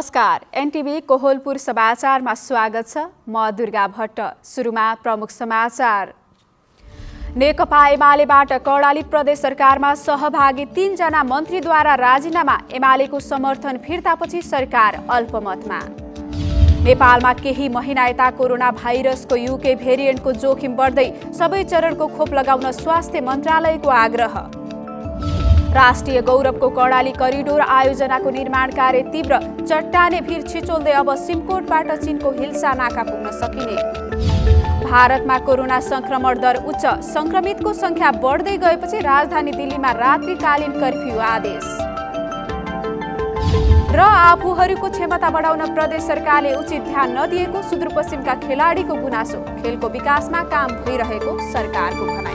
नमस्कार, एनटिभी कोहलपुर समाचारमा स्वागत छ। म दुर्गा भट्ट। सुरुमा प्रमुख समाचार। नेकपा एमालेबाट कर्णाली प्रदेश सरकारमा सहभागी 3 जना मन्त्रीद्वारा राजीनामा, एमालेको समर्थन फिर्तापछि सरकार अल्पमतमा। नेपालमा केही महिना यता कोरोना भाइरसको युके भेरिएन्टको जोखिम बढ्दै, सबै चरणको खोप लगाउन स्वास्थ्य मन्त्रालयको आग्रह। राष्ट्रिय गौरवको कर्णाली करिडोर आयोजनाको निर्माण कार्य तीव्र, चट्टाने भिर छिचोल्दै अब सिमकोटबाट चीनको हिल्सा नाका पुग्न सकिने। भारतमा कोरोना संक्रमण दर उच्च, संक्रमितको संख्या बढ्दै गएपछि राजधानी दिल्लीमा रात्रिकालीन कर्फ्यू आदेश। र आफूहरूको क्षमता बढाउन प्रदेश सरकारले उचित ध्यान नदिएको सुदूरपश्चिमका खेलाडीको गुनासो, खेलको विकासमा काम भइरहेको सरकारको भनाइ।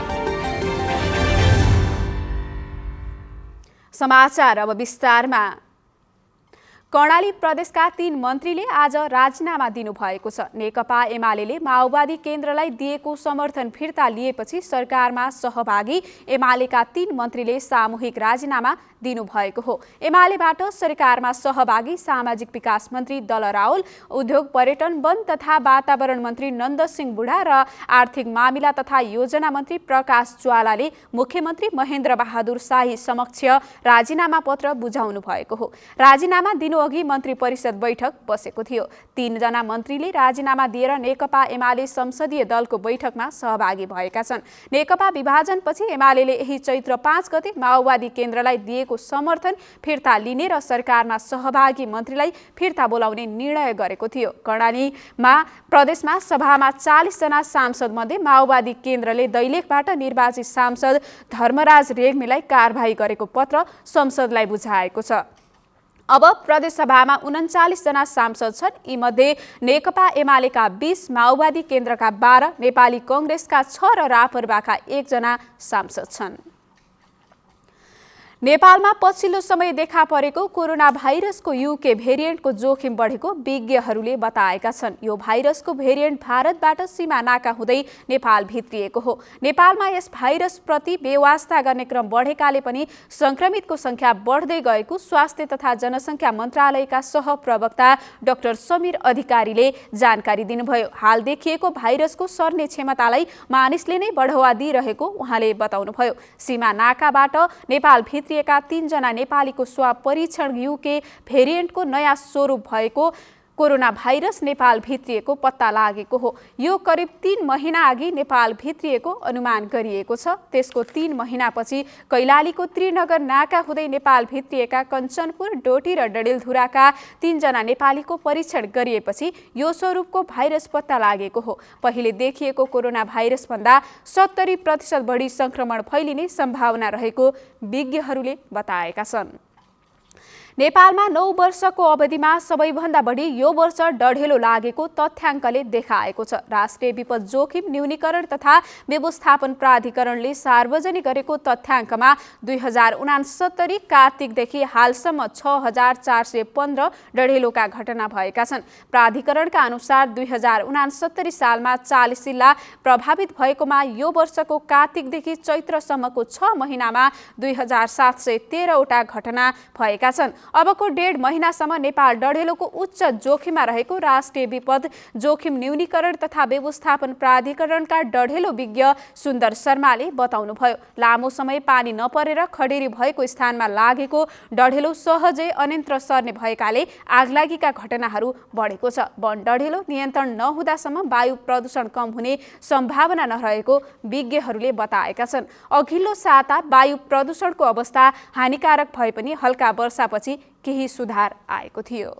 समाचार अब विस्तारमा। कर्णाली प्रदेशका 3 मन्त्रीले आज राजीनामा दिनुभएको छ। नेकपा एमालेले माओवादी केन्द्रलाई दिएको समर्थन फिर्ता लिएपछि सरकारमा सहभागी एमालेका 3 मन्त्रीले सामूहिक राजीनामा दिनुभएको हो। एमालेबाट सरकारमा सहभागी सामाजिक विकास मन्त्री दल राउल, उद्योग पर्यटन वन तथा वातावरण मन्त्री नन्दसिंह बुढा र आर्थिक मामिला तथा योजना मन्त्री प्रकाश ज्वालाले मुख्यमन्त्री महेन्द्र बहादुर शाही समक्ष राजीनामा पत्र बुझाउनु भएको हो। राजीनामा दिनुअघि मन्त्री परिषद बैठक बसेको थियो। 3 जना मन्त्रीले राजीनामा दिएर नेकपा एमाले संसदीय दलको बैठकमा सहभागी भएका छन्। नेकपा विभाजनपछि एमालेले यही चैत्र 5 गते माओवादी केन्द्रलाई दिएको समर्थन फिर्ता लिने र सरकारमा सहभागी मन्त्रीलाई फिर्ता बोलाउने निर्णय गरेको थियो। कर्णालीमा प्रदेशमा सभामा 40 जना सांसद मध्ये माओवादी केन्द्रले दैलेखबाट निर्वाचित सांसद धर्मराज रेग्मीलाई कारबाही गरेको पत्र संसदलाई बुझाएको छ। अब प्रदेशसभामा 39 जना सांसद छन्। यीमध्ये नेकपा एमालेका 20, माओवादी केन्द्रका 12, नेपाली कङ्ग्रेसका 6 र रापरपाका 1 जना सांसद छन्। नेपालमा पछिल्लो समय देखा परेको कोरोना भाइरसको युके भेरिएन्टको जोखिम बढेको विज्ञहरूले बताएका छन्। यो भाइरसको भेरिएन्ट भारतबाट सीमा नाका हुँदै नेपाल भित्रिएको हो। नेपालमा यस भाइरसप्रति बेवास्ता गर्ने क्रम बढेकाले पनि संक्रमितको संख्या बढ्दै गएको स्वास्थ्य तथा जनसङ्ख्या मन्त्रालयका सहप्रवक्ता डाक्टर समीर अधिकारीले जानकारी दिनुभयो। हाल देखिएको भाइरसको सर्ने क्षमतालाई मानिसले नै बढावा दिइरहेको उहाँले बताउनुभयो। सीमा नाकाबाट नेपाल भित्रिएका 3 जना नेपालीको स्वाब परीक्षण युके भेरिएन्टको नयाँ स्वरूप भएको कोरोना भाइरस नेपाल भित्रिएको पत्ता लागेको हो। यो करिब 3 महिना अघि नेपाल भित्रिएको अनुमान गरिएको छ। त्यसको 3 महिनापछि कैलालीको त्रिनगर नाका हुँदै नेपाल भित्रिएका कञ्चनपुर, डोटी र डडेलधुराका 3 जना नेपालीको परीक्षण गरिएपछि यो स्वरूपको भाइरस पत्ता लागेको हो। पहिले देखिएको कोरोना भाइरसभन्दा 70% बढी संक्रमण फैलिने सम्भावना रहेको विज्ञहरूले बताएका छन्। नेपालमा 9 वर्षको अवधिमा सबैभन्दा बढी यो वर्ष डढेलो लागेको तथ्याङ्कले देखाएको छ। राष्ट्रिय विपद जोखिम न्यूनीकरण तथा व्यवस्थापन प्राधिकरणले सार्वजनिक गरेको तथ्याङ्कमा 2069 कार्तिकदेखि हालसम्म 6415 डढेलोका घटना भएका छन्। प्राधिकरणका अनुसार 2069 सालमा 40 जिल्ला प्रभावित भएकोमा यो वर्षको कार्तिकदेखि चैत्रसम्मको 6 महिनामा 2713 वटा घटना भएका छन्। अबको 1.5 महिनासम्म नेपाल डढेलोको उच्च जोखिममा रहेको राष्ट्रिय विपद जोखिम न्यूनीकरण तथा व्यवस्थापन प्राधिकरणका डढेलो विज्ञ सुन्दर शर्माले बताउनुभयो। लामो समय पानी नपरेर खडेरी भएको स्थानमा लागेको डढेलो सहजै अन्यत्र सर्ने भएकाले आगलागीका घटनाहरू बढेको छ। वन डढेलो नियन्त्रण नहुँदासम्म वायु प्रदूषण कम हुने सम्भावना नरहेको विज्ञहरूले बताएका छन्। अघिल्लो साता वायु प्रदूषणको अवस्था हानिकारक भए पनि हल्का वर्षापछि केही सुधार आएको थियो।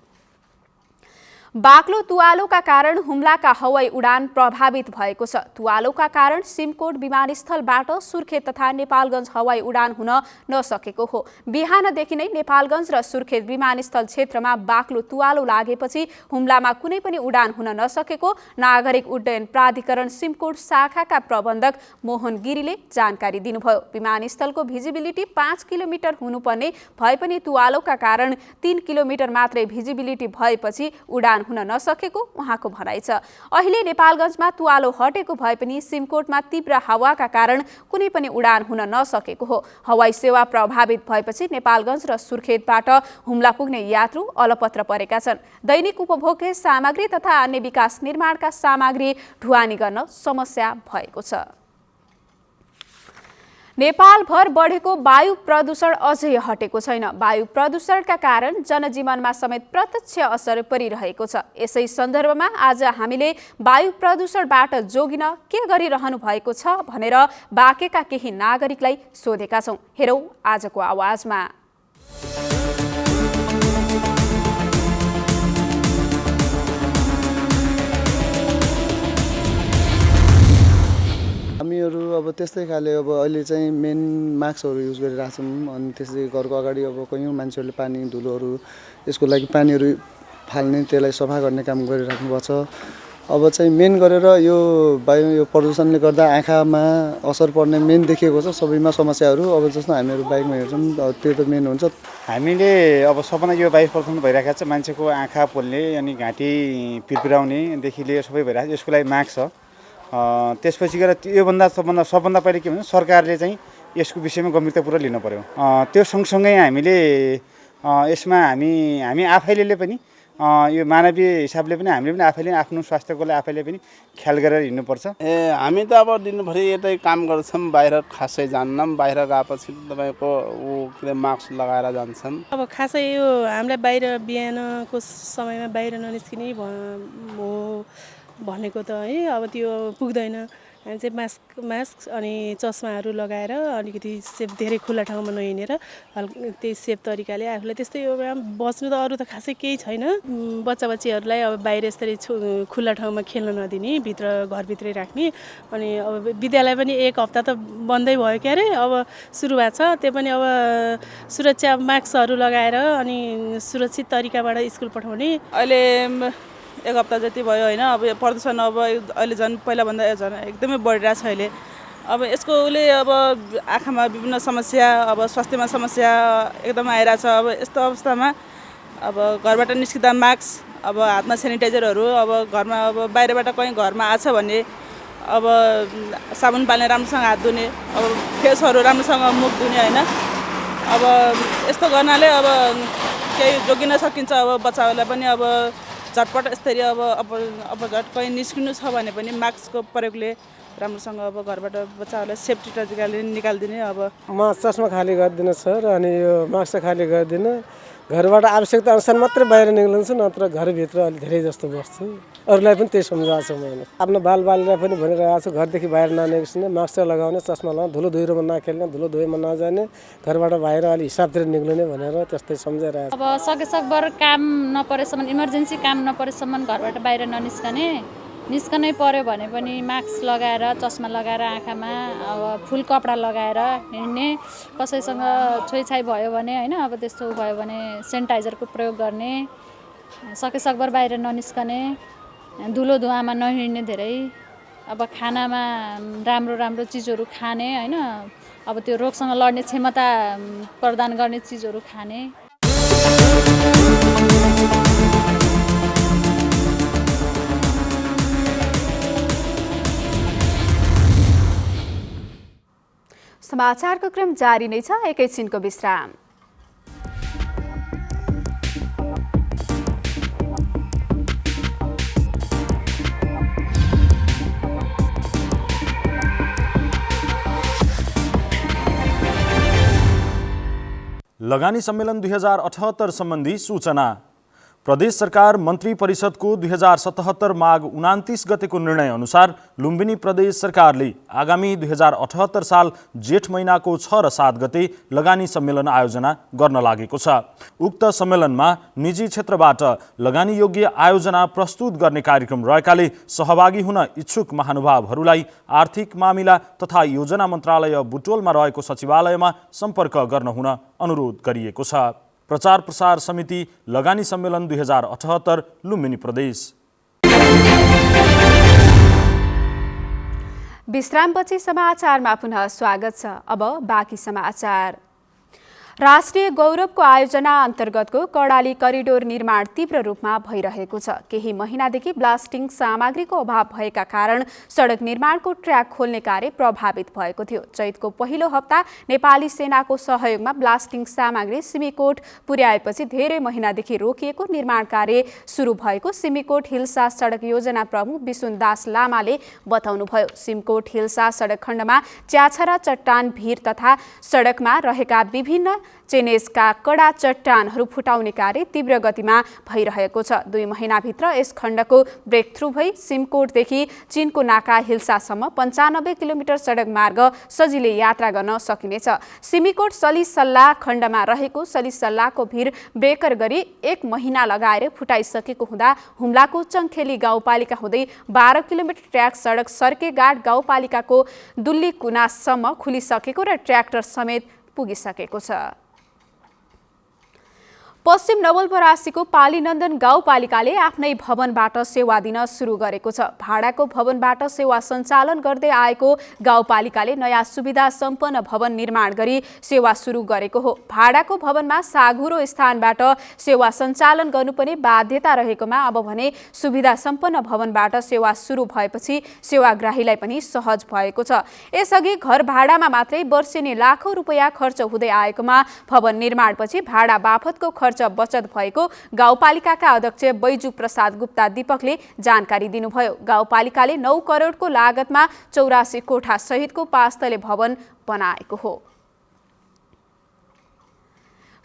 बाक्लो तुवालोका कारण हुम्लाका हवाई उडान प्रभावित भएको छ। तुवालोका कारण सिमकोट विमानस्थलबाट सुर्खेत तथा नेपालगञ्ज हवाई उडान हुन नसकेको हो। बिहानदेखि नै नेपालगञ्ज र सुर्खेत विमानस्थल क्षेत्रमा बाक्लो तुवालो लागेपछि हुम्लामा कुनै पनि उडान हुन नसकेको नागरिक उड्डयन प्राधिकरण सिमकोट शाखाका प्रबन्धक मोहन गिरीले जानकारी दिनुभयो। विमानस्थलको भिजिबिलिटी 5 किलोमिटर हुनुपर्ने भए पनि तुवालोका कारण 3 किलोमिटर मात्रै भिजिबिलिटी भएपछि उडान हुन नसकेको उहाँको भनाइ छ। अहिले नेपालगञ्जमा तुवालो हटेको भए पनि सिमकोटमा तीव्र हावाका कारण कुनै पनि उडान हुन नसकेको हो। हवाई सेवा प्रभावित भएपछि नेपालगञ्ज र सुर्खेतबाट हुम्ला पुग्ने यात्रु अलपत्र परेका छन्। दैनिक उपभोग्य सामग्री तथा अन्य विकास निर्माणका सामग्री ढुवानी गर्न समस्या भएको छ। नेपालभर बढेको वायु प्रदूषण अझै हटेको छैन। वायु प्रदूषणका कारण जनजीवनमा समेत प्रत्यक्ष असर परिरहेको छ। यसै सन्दर्भमा आज हामीले वायु प्रदूषणबाट जोगिन के गरिरहनु भएको छ भनेर बाँकेका केही नागरिकलाई सोधेका छौं। हेरौं आजको आवाजमा। हामीहरू अब त्यस्तै खाले अब अहिले चाहिँ मेन मास्कहरू युज गरिरहेछौँ। अनि त्यसै घरको अगाडि अब कयौँ मान्छेहरूले पानी धुलोहरू यसको लागि पानीहरू फाल्ने त्यसलाई सफा गर्ने काम गरिराख्नु भएको छ। अब चाहिँ मेन गरेर यो वायु प्रदूषणले गर्दा आँखामा असर पर्ने मेन देखिएको छ सबैमा समस्याहरू। अब जस्तो हामीहरू बाइकमा हेर्छौँ त्यो त मेन हुन्छ। हामीले अब सबभन्दा यो वायु प्रदूषण भइरहेको छ, मान्छेको आँखा पोल्ने अनि घाँटी पिरपिराउनेदेखि लिएर सबै भइरहेको छ। यसको लागि मास्क छ। त्यसपछि गएर सबभन्दा पहिले के भन्छ, सरकारले चाहिँ यसको विषयमा गम्भीरतापूर्वक लिनु पर्यो। त्यो सँगसँगै हामीले यसमा हामी आफैले पनि यो मानवीय हिसाबले पनि हामीले पनि आफैले आफ्नो स्वास्थ्यको लागि आफैले पनि ख्याल गरेर हिँड्नुपर्छ। हामी त अब दिनभरि यतै काम गर्छौँ, बाहिर खासै जान्नौँ। बाहिर गएपछि तपाईँको मास्क लगाएर जान्छन्। अब खासै यो हामीलाई बाहिर बिहानको समयमा बाहिर ननिस्किने हो भनेको त है, अब त्यो पुग्दैन। हामी चाहिँ मास्क अनि चस्माहरू लगाएर अलिकति सेफ, धेरै खुल्ला ठाउँमा नहिँडेर त्यही सेफ तरिकाले आफूलाई त्यस्तै बस्नु त अरू त खासै केही छैन। बच्चाबच्चीहरूलाई अब बाहिर यसरी खुल्ला ठाउँमा खेल्न नदिने, घरभित्रै राख्ने। अनि अब विद्यालय पनि एक हप्ता त बन्दै भयो क्यारे, अब सुरु भएको छ। त्यो पनि अब सुरक्षा मास्कहरू लगाएर अनि सुरक्षित तरिकाबाट स्कुल पठाउने। अहिले एक हप्ता जति भयो होइन। अब प्रदूषण अब अहिले झन् पहिलाभन्दा झन् एकदमै बढिरहेछ अहिले। अब यसको अब आँखामा विभिन्न समस्या, अब स्वास्थ्यमा समस्या एकदमै आइरहेछ। अब यस्तो अवस्थामा अब घरबाट निस्किँदा मास्क, अब हातमा सेनिटाइजरहरू, अब घरमा अब बाहिरबाट कहीँ घरमा आछ भने अब साबुन पाल्ने, राम्रोसँग हात धुने, अब फेसहरू राम्रोसँग मुख धुने होइन। अब यस्तो गर्नाले अब केही जोगिन सकिन्छ। अब बच्चाहरूलाई पनि अब झटपट यसरी अब झट कहीँ निस्किनु छ भने पनि मास्कको प्रयोगले राम्रोसँग अब घरबाट बच्चाहरूलाई सेफ्टी तरिकाले निकालिदिने। अब म चस्मा खाली गरिदिनु सर, अनि यो मास्क खाली गरिदिनु। घरबाट आवश्यकता अनुसार मात्रै बाहिर निक्लिन्छु, नत्र घरभित्र अलिक धेरै जस्तो बस्छु। अरूलाई पनि त्यही सम्झाएको छु मैले। आफ्नो बालबालिकालाई पनि भनिरहेको छु, घरदेखि बाहिर ननिस्किने, मास्क लगाउने, चस्मा लगाउने, धुलो धुइरोमा नखेल्ने, धुलो धुइमा नजाने, घरबाट बाहिर अलिक हिसाबतिर निक्लिने भनेर त्यस्तै सम्झाइरहेको छु। अब सकेसकभर काम नपरेसम्म, इमर्जेन्सी काम नपरेसम्म घरबाट बाहिर निस्कनै पर्यो भने पनि मास्क लगाएर, चस्मा लगाएर, आँखामा अब फुल कपडा लगाएर हिँड्ने। कसैसँग छोइछाइ भयो भने होइन, अब त्यस्तो भयो भने सेनिटाइजरको प्रयोग गर्ने। सकेसकभर बाहिर ननिस्कने, धुलो धुवामा नहिँड्ने धेरै। अब खानामा राम्रो चिजहरू खाने होइन, अब त्यो रोगसँग लड्ने क्षमता प्रदान गर्ने चिजहरू खाने। समाचारको क्रम जारी नै छ, एकैछिनको विश्राम। लगानी सम्मेलन 2078 सम्बन्धी सूचना। प्रदेश सरकार मन्त्री परिषदको 2077 माघ 29 गतेको निर्णय अनुसार लुम्बिनी प्रदेश सरकारले आगामी 2078 साल जेठ महिनाको 6 र 7 गते लगानी सम्मेलन आयोजना गर्न लागेको छ। उक्त सम्मेलनमा निजी क्षेत्रबाट लगानी योग्य आयोजना प्रस्तुत गर्ने कार्यक्रम रहेकाले सहभागी हुन इच्छुक महानुभावहरूलाई आर्थिक मामिला तथा योजना मन्त्रालय बुटोलमा रहेको सचिवालयमा सम्पर्क गर्न हुन अनुरोध गरिएको छ। प्रचार प्रसार समिति लगानी सम्मेलन 2078 लुम्बिनी प्रदेश। विश्रामपछि समाचारमा पुनः स्वागत छ। अब बाँकी समाचार। राष्ट्रिय गौरवको आयोजना अन्तर्गतको कर्णाली करिडोर निर्माण तीव्र रूपमा भइरहेको छ। केही महिनादेखि ब्लास्टिङ सामग्रीको अभाव भएका कारण सडक निर्माणको ट्र्याक खोल्ने कार्य प्रभावित भएको थियो। चैतको पहिलो हप्ता नेपाली सेनाको सहयोगमा ब्लास्टिङ सामग्री सिमीकोट पुर्याएपछि धेरै महिनादेखि रोकिएको निर्माण कार्य सुरु भएको सिमीकोट हिल्सा सडक योजना प्रमुख विसुन दास लामाले बताउनुभयो। सिमीकोट हिल्सा सडक खण्डमा च्याछरा चट्टान भिर तथा सडकमा रहेका विभिन्न चेनेजका कडा चट्टानहरू फुटाउने कार्य तीव्र गतिमा भइरहेको छ। 2 महिनाभित्र यस खण्डको ब्रेक थ्रु भई सिमकोटदेखि चीनको नाका हिल्सासम्म 95 किलोमिटर सडक मार्ग सजिलै यात्रा गर्न सकिनेछ। सिमीकोट सलिसल्ला खण्डमा रहेको सलिसल्लाको भिर ब्रेकर गरी 1 महिना लगाएर फुटाइसकेको हुँदा हुम्लाको चङ्खेली गाउँपालिका हुँदै 12 किलोमिटर ट्र्याक सडक सर्केगाड गाउँपालिकाको दुल्ली कुनासम्म खुलिसकेको र ट्र्याक्टर समेत पुगिसकेको छ। पश्चिम नवलपरासीको पालीनन्दन गाउँपालिकाले आफ्नै भवनबाट सेवा दिन सुरु गरेको छ। भाडाको भवनबाट सेवा सञ्चालन गर्दै आएको गाउँपालिकाले नयाँ सुविधा सम्पन्न भवन निर्माण गरी सेवा सुरु गरेको हो। भाडाको भवनमा साघुरो स्थानबाट सेवा सञ्चालन गर्नुपर्ने बाध्यता रहेकोमा अब भने सुविधा सम्पन्न भवनबाट सेवा सुरु भएपछि सेवाग्राहीलाई पनि सहज भएको छ। यसअघि घर भाडामा मात्रै वर्षेनी लाखौं रुपैयाँ खर्च हुँदै आएकोमा भवन निर्माणपछि भाडा बापतको खर्च बचत भएको गाउँपालिकाका अध्यक्ष बैजू प्रसाद गुप्ता दीपकले जानकारी दिनुभयो। गाउँपालिकाले 9 करोडको लागतमा 84 कोठा सहितको 5 तले भवन बनाएको हो।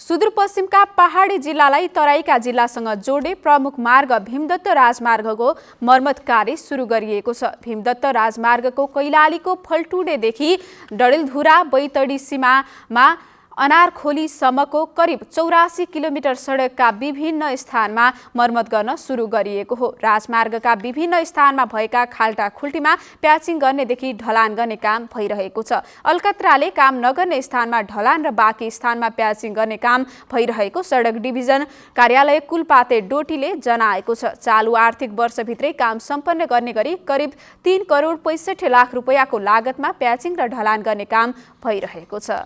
सुदूरपश्चिमका पहाडी जिल्लालाई तराईका जिल्लासँग जोड्ने प्रमुख मार्ग भीमदत्त राजमार्गको मर्मत कार्य सुरु गरिएको छ। भीमदत्त राजमार्गको कैलालीको फल्टुडेदेखि डडेलधुरा बैतडी सीमामा अनारखोलीसम्मको करिब 84 किलोमिटर सडकका विभिन्न स्थानमा मर्मत गर्न सुरु गरिएको हो। राजमार्गका विभिन्न स्थानमा भएका खाल्टा खुल्टीमा प्याचिङ गर्नेदेखि ढलान गर्ने काम भइरहेको छ। अलकत्राले काम नगर्ने स्थानमा ढलान र बाँकी स्थानमा प्याचिङ गर्ने काम भइरहेको सडक डिभिजन कार्यालय कुलपाते डोटीले जनाएको छ। चालु आर्थिक वर्षभित्रै काम सम्पन्न गर्ने गरी करिब 3 करोड 65 लाख रुपैयाँको लागतमा प्याचिङ र ढलान गर्ने काम भइरहेको छ।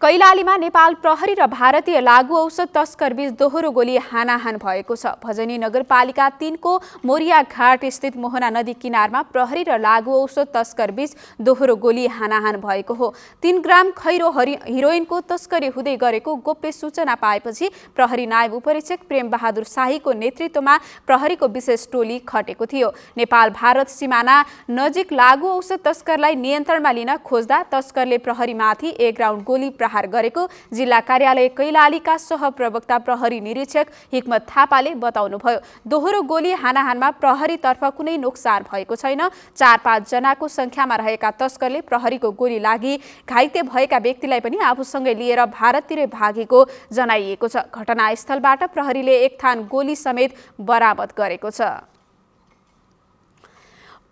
कैलालीमा नेपाल प्रहरी र भारतीय लागु औषध तस्कर बीच दोहोरो गोली हानाहान भएको छ। भजनी नगरपालिका 3 को मोरिया घाट स्थित मोहना नदी किनारमा प्रहरी र लागु औषध तस्कर बीच दोहोरो गोली हानाहान भएको हो। 3 ग्राम खैरो हिरोइनको तस्करी हुँदै गरेको गोप्य सूचना पाएपछि प्रहरी नायब उपरीक्षक प्रेम बहादुर शाहीको नेतृत्वमा प्रहरीको विशेष टोली खटेको थियो। नेपाल भारत सीमाना नजिक लागु औषध तस्करलाई नियन्त्रणमा लिन खोज्दा तस्करले प्रहरीमाथि 1 राउन्ड गोली प्रहार गरेको जिल्ला कार्यालय कैलालीका सहप्रवक्ता प्रहरी निरीक्षक हिक्मत थापाले बताउनुभयो। दोहोरो गोली हानाहानमा प्रहरीतर्फ कुनै नोक्सान भएको छैन। 4-5 जनाको संख्यामा रहेका तस्करले प्रहरीको गोली लागि घाइते भएका व्यक्तिलाई पनि आफूसँगै लिएर भारततिर भागेको जनाइएको छ। घटनास्थलबाट प्रहरीले 1 थान गोली समेत बरामद गरेको छ।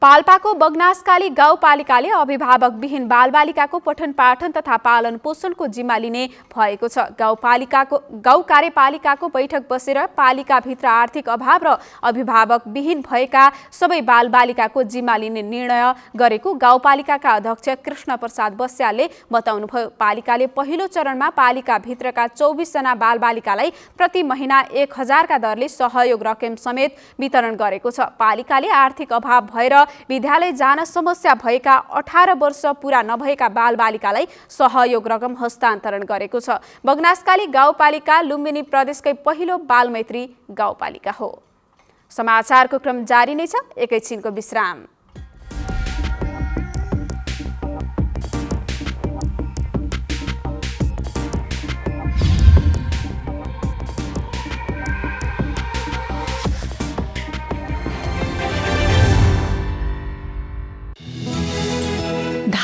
पाल्पाको बगनासकाली गाउँपालिकाले अभिभावकविहीन बालबालिकाको पठन पाठन तथा पालन पोषणको जिम्मा लिने भएको छ। गाउँ कार्यपालिकाको बैठक बसेर पालिकाभित्र आर्थिक अभाव र अभिभावकविहीन भएका सबै बालबालिकाको जिम्मा लिने निर्णय गरेको गाउँपालिकाका अध्यक्ष कृष्ण प्रसाद बस्यालले बताउनुभयो। पालिकाले पहिलो चरणमा पालिकाभित्रका 24 जना बालबालिकालाई प्रति महिना 1000 का दरले सहयोग रकम समेत वितरण गरेको छ। पालिकाले आर्थिक अभाव भएर विद्यालय जान समस्या भएका 18 वर्ष पूरा नभएका बालबालिकालाई सहयोग रकम हस्तान्तरण गरेको छ। बगनासकाली गाउँपालिका लुम्बिनी प्रदेशकै पहिलो बालमैत्री गाउँपालिका हो। समाचारको क्रम जारी नै छ, एकैछिनको विश्राम।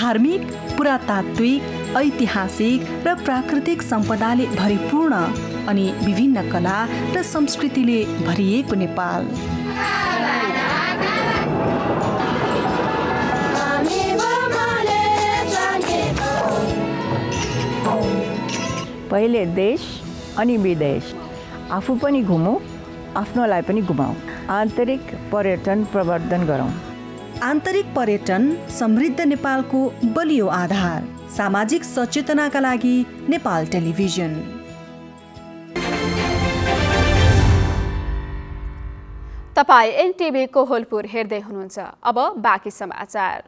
धार्मिक, पुरातात्विक, ऐतिहासिक र प्राकृतिक सम्पदाले भरिपूर्ण अनि विभिन्न कला र संस्कृतिले भरिएको नेपाल। पहिले देश अनि विदेश आफू पनि घुमौँ, आफ्नोलाई पनि घुमाऊ। आन्तरिक पर्यटन प्रवर्धन गरौँ। आन्तरिक पर्यटन समृद्ध नेपालको बलियो आधार। सामाजिक सचेतनाका लागि नेपाल टेलिभिजन। तपाई एनटिभी कोहलपुर हेर्दै हुनुहुन्छ। अब बाँकी समाचार।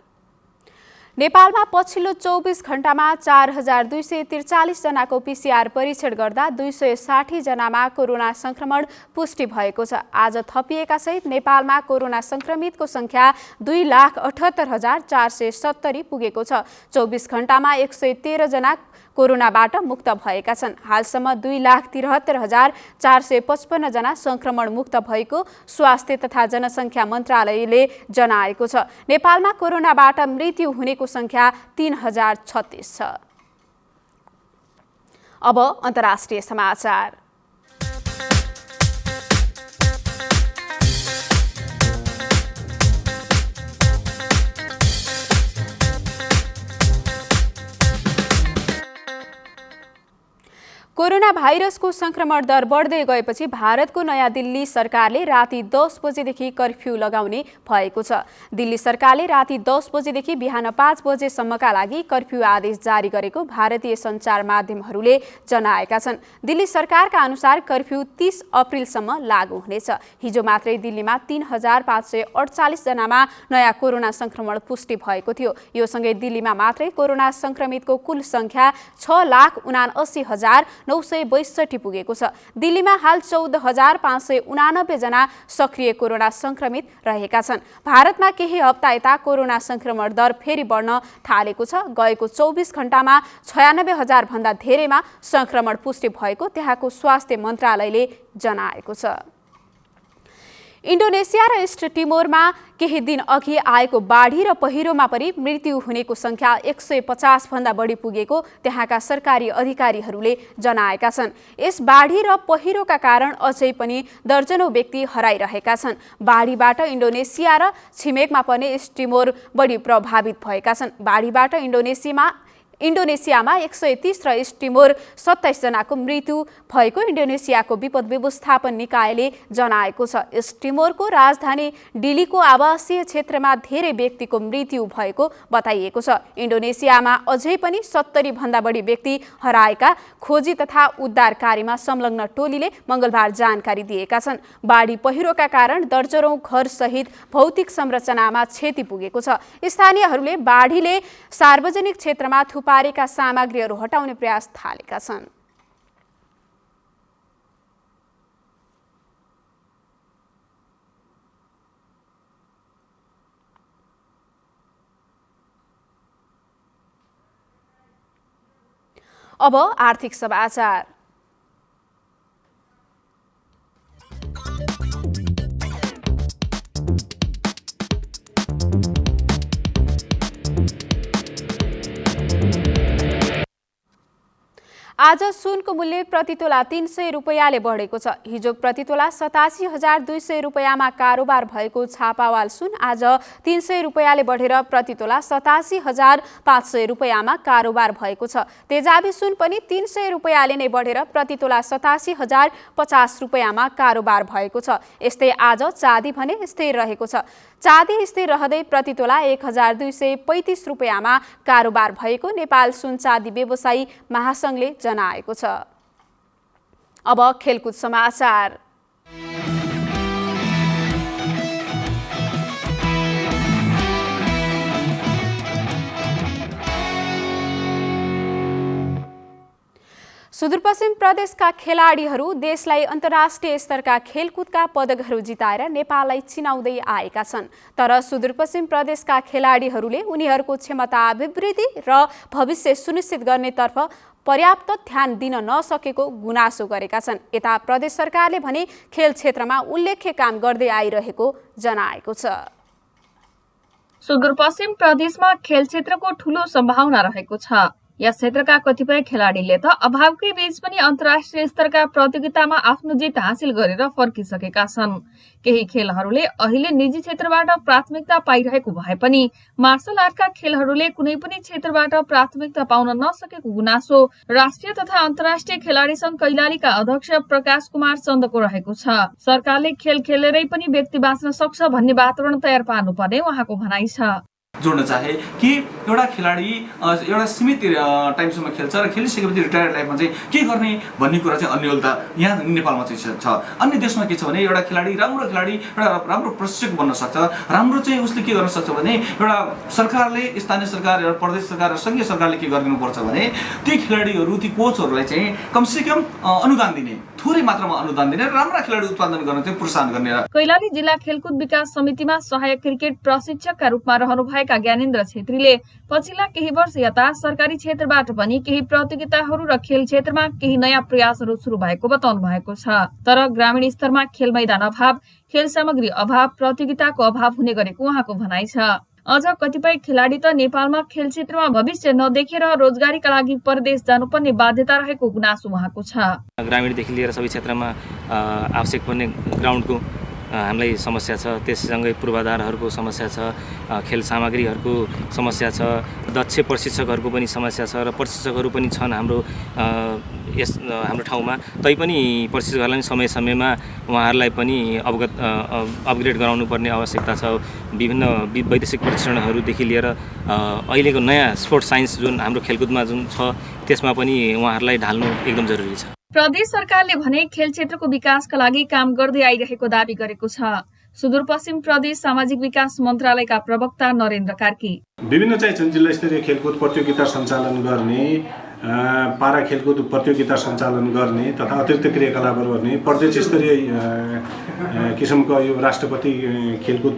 नेपालमा पछिल्लो 24 घण्टामा 4243 जनाको PCR परीक्षण गर्दा 260 जनामा कोरोना संक्रमण पुष्टि भएको छ। आज थपिएका सहित नेपालमा कोरोना संक्रमितको संख्या 2,78,470 पुगेको छ। 24 घण्टामा 113 जना कोरोनाबाट मुक्त भएका छन्। हालसम्म 2,73,455 जना संक्रमण मुक्त भएको स्वास्थ्य तथा जनसङ्ख्या मन्त्रालयले जनाएको छ। नेपालमा कोरोनाबाट मृत्यु हुनेको संख्या 3036 छ। अब अन्तर्राष्ट्रिय समाचार। कोरोना भाइरसको संक्रमण दर बढ्दै गएपछि भारतको नयाँ दिल्ली सरकारले राति 10 बजेदेखि कर्फ्यू लगाउने भएको छ। दिल्ली सरकारले राति 10 बजेदेखि बिहान 5 बजेसम्मका लागि कर्फ्यू आदेश जारी गरेको भारतीय सञ्चार माध्यमहरूले जनाएका छन्। दिल्ली सरकारका अनुसार कर्फ्यू 30 अप्रिलसम्म लागू हुनेछ। हिजो मात्रै दिल्लीमा 3548 जनामा नयाँ कोरोना संक्रमण पुष्टि भएको थियो। यो सँगै दिल्लीमा मात्रै कोरोना संक्रमितको कुल संख्या 6,89,962 पुगेको छ। दिल्लीमा हाल 14,589 जना सक्रिय कोरोना संक्रमित रहेका छन्। भारतमा केही हप्ता यता कोरोना संक्रमण दर फेरि बढ्न थालेको छ। गएको 24 घण्टामा 96,000 भन्दा धेरैमा संक्रमण पुष्टि भएको त्यहाँको स्वास्थ्य मन्त्रालयले जनाएको छ। इन्डोनेसिया र इस्ट टिमोरमा केही दिन अघि आएको बाढी र पहिरोमा पनि मृत्यु हुनेको संख्या 150 भन्दा बढी पुगेको त्यहाँका सरकारी अधिकारीहरूले जनाएका छन्। यस बाढी र पहिरोका कारण अझै पनि दर्जनौं व्यक्ति हराइरहेका छन्। बाढीबाट इन्डोनेसिया र छिमेकमा पनि इस्ट टिमोर बढी प्रभावित भएका छन्। बाढीबाट इन्डोनेसियामा 130 र इस्ट टिमोर 27 जनाको मृत्यु भएको इन्डोनेसियाको विपद व्यवस्थापन निकायले जनाएको छ। इस्ट टिमोरको राजधानी डिलीको आवासीय क्षेत्रमा धेरै व्यक्तिको मृत्यु भएको बताइएको छ। इन्डोनेसियामा अझै पनि 70 भन्दा बढी व्यक्ति हराएका खोजी तथा उद्धार कार्यमा संलग्न टोलीले मंगलबार जानकारी दिएका छन्। बाढी पहिरोका कारण दर्जनौं घर सहित भौतिक संरचनामा क्षति पुगेको छ। स्थानीयहरूले बाढीले सार्वजनिक क्षेत्रमा पारेका सामग्रीहरू हटाउने प्रयास थालेका छन्। अब आर्थिक समाचार। आज सुनको मूल्य प्रतितोला 300 रुपैयाँले बढेको छ। हिजो प्रतितोला 87,200 रुपैयाँमा कारोबार भएको छापावाल सुन आज 300 रुपैयाँले बढेर प्रतितोला 87,500 रुपैयाँमा कारोबार भएको छ। तेजाबी सुन पनि 300 रुपैयाँले नै बढेर प्रतितोला 87,050 रुपैयाँमा कारोबार भएको छ। यस्तै आज चाँदी भने स्थिर रहेको छ। चाँदी स्थिर रहँदै प्रतितोला 1,235 रुपैयाँमा कारोबार भएको नेपाल सुन चाँदी व्यवसायी महासंघले जनाएको छ। अब खेलकुद समाचार। सुदूरपश्चिम प्रदेशका खेलाडीहरू देशलाई अन्तर्राष्ट्रिय स्तरका खेलकुदका पदकहरू जिताएर नेपाललाई चिनाउँदै आएका छन्। तर सुदूरपश्चिम प्रदेशका खेलाडीहरूले उनीहरूको क्षमता अभिवृद्धि र भविष्य सुनिश्चित गर्नेतर्फ पर्याप्त ध्यान दिन नसकेको गुनासो गरेका छन्। यता प्रदेश सरकारले भने खेल क्षेत्रमा उल्लेख्य काम गर्दै आइरहेको जनाएको छ। सुदूरपश्चिम प्रदेशमा खेल क्षेत्रको ठूलो सम्भावना रहेको छ। यस क्षेत्रका कतिपय खेलाडीले त अभावकै बीच पनि अन्तर्राष्ट्रिय स्तरका प्रतियोगितामा आफ्नो जित हासिल गरेर फर्किसकेका छन्। केही खेलहरूले अहिले निजी क्षेत्रबाट प्राथमिकता पाइरहेको भए पनि मार्शल आर्टका खेलहरूले कुनै पनि क्षेत्रबाट प्राथमिकता पाउन नसकेको गुनासो राष्ट्रिय तथा अन्तर्राष्ट्रिय खेलाडी संघ कैलालीका अध्यक्ष प्रकाश कुमार चन्दको रहेको छ। सरकारले खेल खेलेरै पनि व्यक्ति बाँच्न सक्छ भन्ने वातावरण तयार पार्नुपर्ने उहाँको भनाइ छ। जोड्न चाहे कि एउटा खेलाडी एउटा सीमित टाइमसम्म खेल्छ र खेलिसकेपछि रिटायर्ड लाइफमा चाहिँ के गर्ने भन्ने कुरा चाहिँ अन्यलता यहाँ नेपालमा चाहिँ छ। अन्य देशमा के छ भने एउटा खेलाडी राम्रो खेलाडी एउटा राम्रो प्रशिक्षक बन्न सक्छ। राम्रो चाहिँ उसले के गर्न सक्छ भने एउटा सरकारले, स्थानीय सरकार, एउटा प्रदेश सरकार र सङ्घीय सरकारले के गरिदिनुपर्छ भने ती खेलाडीहरू, ती कोचहरूलाई चाहिँ कमसेकम अनुदान दिने, थोरै मात्रामा अनुदान दिने, राम्रा खेलाडी उत्पादन गर्न चाहिँ प्रोत्साहन गर्ने। कैलाली जिल्ला खेलकुद विकास समितिमा सहायक क्रिकेट प्रशिक्षकका रूपमा रहनुभएका ज्ञानेन्द्र छेत्रीले पछिल्ला केही वर्ष यता सरकारी क्षेत्रबाट पनि केही प्रतियोगिताहरू र खेल क्षेत्रमा केही नयाँ प्रयासहरू सुरु भएको बताउनु भएको छ। तर ग्रामीण स्तरमा खेल मैदान अभाव, खेल सामग्री अभाव, प्रतियोगिताको अभाव हुने गरेको उहाँको भनाइ छ। अझ कतिपय खेलाडी त नेपालमा खेल क्षेत्रमा भविष्य नदेखेर रोजगारीका लागि परदेश जानुपर्ने बाध्यता रहेको गुनासो उहाँको छ। ग्रामीणदेखि लिएर सबै क्षेत्रमा आवश्यक पर्ने ग्राउन्डको हामीलाई समस्या छ। त्यससँगै पूर्वाधारहरूको समस्या छ, खेल सामग्रीहरूको समस्या छ, दक्ष प्रशिक्षकहरूको पनि समस्या छ र प्रशिक्षकहरू पनि छन् हाम्रो ठाउँमा। तैपनि प्रशिक्षकहरूलाई समय समयमा उहाँहरूलाई पनि अपग्रेड गराउनु पर्ने आवश्यकता छ। विभिन्न वैदेशिक प्रशिक्षणहरूदेखि लिएर अहिलेको नयाँ स्पोर्ट्स साइन्स जुन हाम्रो खेलकुदमा जुन छ त्यसमा पनि उहाँहरूलाई ढाल्नु एकदम जरुरी छ। प्रदेश सरकारले भने खेल क्षेत्रको विकासका लागि काम गर्दै आइरहेको दावी गरेको छ। सुदूरपश्चिम प्रदेश सामाजिक विकास मन्त्रालयका प्रवक्ता नरेन्द्र कार्की विभिन्न चाहिँ जिल्ला स्तरीय खेलकुद प्रतियोगिता सञ्चालन गर्ने, पारा खेलकुद प्रतियोगिता सञ्चालन गर्ने तथा अतिरिक्त क्रियाकलापहरू गर्ने, प्रदेश स्तरीय किसिमको यो राष्ट्रपति खेलकुद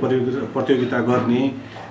प्रतियोगिता गर्ने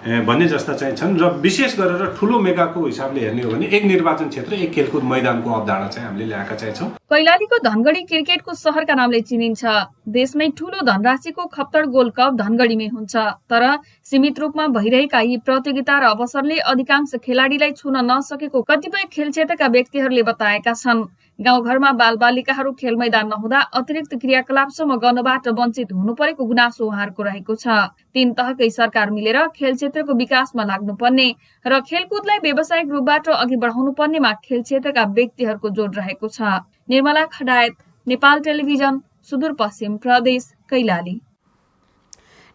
भन्ने जस्ता चाहिँ छन्। र विशेष गरेर ठुलो मेगाको हिसाबले हेर्ने हो भने एक निर्वाचन क्षेत्र, एक खेलकुद मैदानको अवधारणा चाहिँ हामीले ल्याएका चाहिँ छौँ। कैलालीको धनगढी क्रिकेटको सहरका नामले चिनिन्छ। देशमै ठूलो धनराशिको खप्तड गोल्ड कप धनगढीमै हुन्छ। तर सीमित रूपमा भइरहेका यी प्रतियोगिता र अवसरले अधिकांश खेलाडीलाई छुन नसकेको कतिपय खेल क्षेत्रका व्यक्तिहरूले बताएका छन्। गाउँघरमा बालबालिकाहरू खेल मैदान नहुँदा अतिरिक्त क्रियाकलापसम्म गर्नबाट वञ्चित हुनु परेको गुनासो उहाँहरूको रहेको छ। तीन तहकै सरकार मिलेर खेल क्षेत्रको विकासमा लाग्नुपर्ने र खेलकुदलाई व्यावसायिक रूपबाट अघि बढाउनु पर्नेमा खेल क्षेत्रका व्यक्तिहरूको जोड रहेको छ। निर्मला खडायत, नेपाल टेलिभिजन, सुदूरपश्चिम प्रदेश, कैलाली।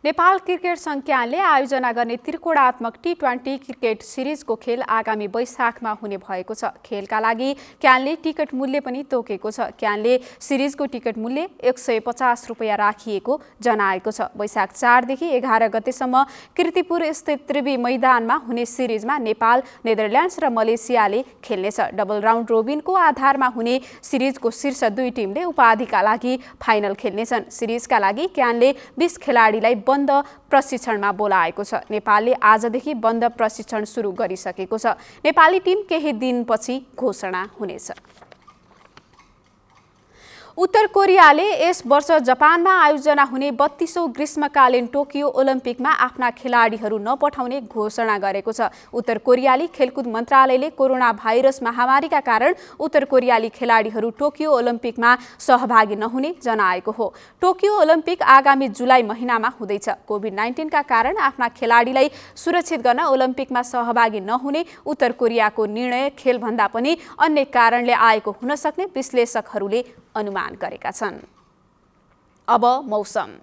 नेपाल क्रिकेट संघ क्यानले आयोजना गर्ने त्रिकोणात्मक टी20 क्रिकेट सिरिजको खेल आगामी वैशाखमा हुने भएको छ। खेलका लागि क्यानले टिकट मूल्य पनि तोकेको छ। क्यानले सिरिजको टिकट मूल्य 150 रुपियाँ राखिएको जनाएको छ। वैशाख 4 देखि 11 गतेसम्म कीर्तिपुर स्थित त्रिवी मैदानमा हुने सिरिजमा नेपाल, नेदरल्यान्ड्स र मलेसियाले खेल्नेछ। डबल राउन्ड रोबिनको आधारमा हुने सिरिजको शीर्ष 2 टिमले उपाधिका लागि फाइनल खेल्नेछन्। सिरिजका लागि क्यानले 20 खेलाडीलाई बन्द प्रशिक्षणमा बोलाएको छ। नेपालले आजदेखि बन्द प्रशिक्षण सुरु गरिसकेको छ। नेपाली टिम केही दिनपछि घोषणा हुनेछ। उत्तर कोरियाले यस वर्ष जापानमा आयोजना हुने 32औं ग्रीष्मकालीन टोकियो ओलम्पिकमा आफ्ना खेलाडीहरू नपठाउने घोषणा गरेको छ। उत्तर कोरियाली खेलकुद मन्त्रालयले कोरोना भाइरस महामारीका कारण उत्तर कोरियाली खेलाडीहरू टोकियो ओलम्पिकमा सहभागी नहुने जनाएको हो। टोकियो ओलम्पिक आगामी जुलाई महिनामा हुँदैछ। कोभिड-19 का कारण आफ्ना खेलाडीलाई सुरक्षित गर्न ओलम्पिकमा सहभागी नहुने उत्तर कोरियाको निर्णय खेलभन्दा पनि अन्य कारणले आएको हुन सक्ने विश्लेषकहरूले अनुमान गरेका छन्। अब मौसम।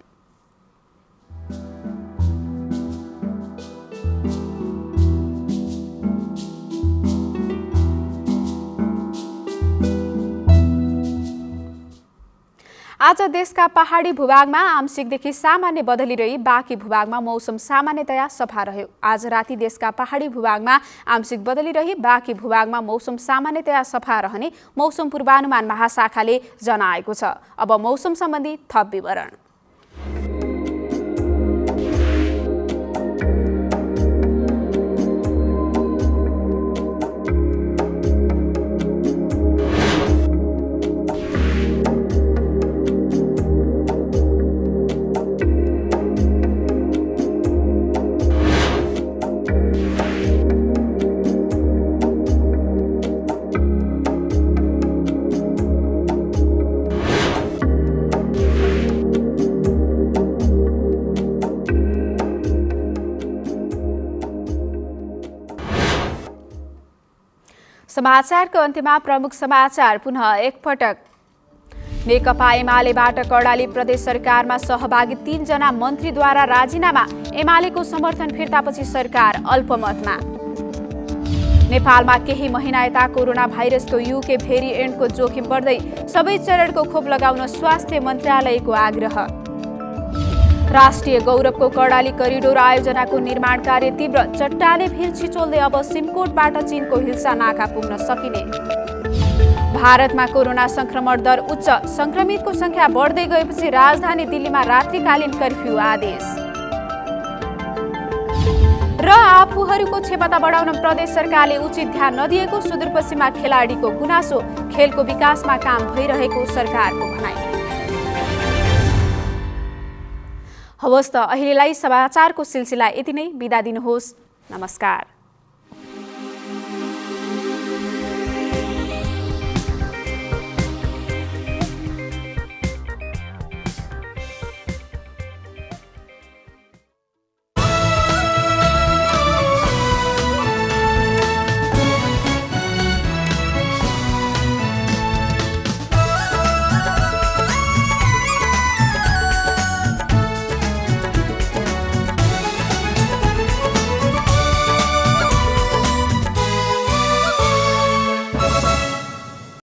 आज देशका पहाडी भूभागमा आंशिकदेखि सामान्य बदली रही बाँकी भूभागमा मौसम सामान्यतया सफा रह्यो। आज राति देशका पहाडी भूभागमा आंशिक बदली रही बाँकी भूभागमा मौसम सामान्यतया सफा रहने मौसम पूर्वानुमान महाशाखाले जनाएको छ। अब मौसम सम्बन्धी थप विवरण। समाचारको अन्त्यमा प्रमुख समाचार पुनः एकपटक। नेकपा एमालेबाट कर्णाली प्रदेश सरकारमा सहभागी 3 जना मन्त्रीद्वारा राजीनामा, एमालेको समर्थन फिर्तापछि सरकार अल्पमतमा। नेपालमा केही महिना यता कोरोना भाइरसको युके भेरिएन्टको जोखिम बढ्दै, सबै चरणको खोप लगाउन स्वास्थ्य मन्त्रालयको आग्रह। राष्ट्रिय गौरवको कर्णाली करिडोर आयोजनाको निर्माण कार्य तीव्र, चट्टाले भिर छिचोल्दै अब सिमकोटबाट चीनको हिल्सा नाका पुग्न सकिने। भारतमा कोरोना संक्रमण दर उच्च, संक्रमितको संख्या बढ्दै गएपछि राजधानी दिल्लीमा रात्रिकालीन कर्फ्यू आदेश। र आफूहरूको क्षमता बढाउन प्रदेश सरकारले उचित ध्यान नदिएको, सुदूरपश्चिममा खेलाडीको गुनासो, खेलको विकासमा काम भइरहेको सरकारको भनाइ। हवस् त अहिलेलाई समाचारको सिलसिला यति नै। बिदा दिनुहोस्। नमस्कार।